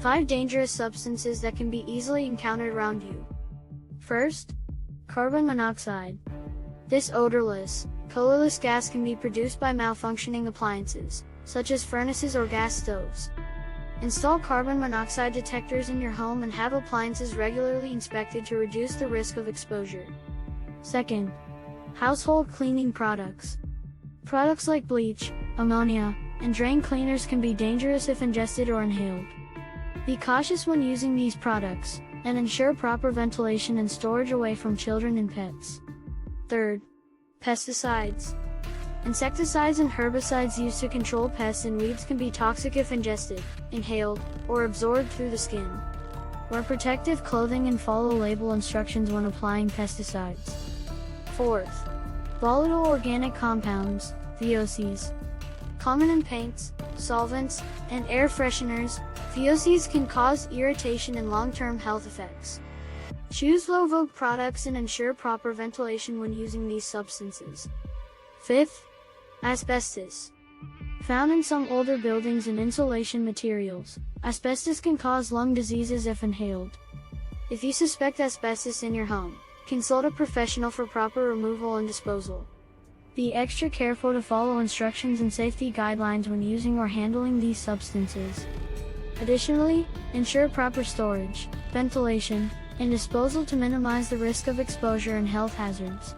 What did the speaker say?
5 dangerous substances that can be easily encountered around you. First, carbon monoxide. This odorless, colorless gas can be produced by malfunctioning appliances, such as furnaces or gas stoves. Install carbon monoxide detectors in your home and have appliances regularly inspected to reduce the risk of exposure. Second, household cleaning products. Products like bleach, ammonia, and drain cleaners can be dangerous if ingested or inhaled. Be cautious when using these products, and ensure proper ventilation and storage away from children and pets. Third, pesticides. Insecticides and herbicides used to control pests and weeds can be toxic if ingested, inhaled, or absorbed through the skin. Wear protective clothing and follow label instructions when applying pesticides. Fourth, volatile organic compounds, VOCs. Common in paints, solvents, and air fresheners, VOCs can cause irritation and long-term health effects. Choose low-VOC products and ensure proper ventilation when using these substances. Fifth, asbestos. Found in some older buildings and insulation materials, asbestos can cause lung diseases if inhaled. If you suspect asbestos in your home, consult a professional for proper removal and disposal. Be extra careful to follow instructions and safety guidelines when using or handling these substances. Additionally, ensure proper storage, ventilation, and disposal to minimize the risk of exposure and health hazards.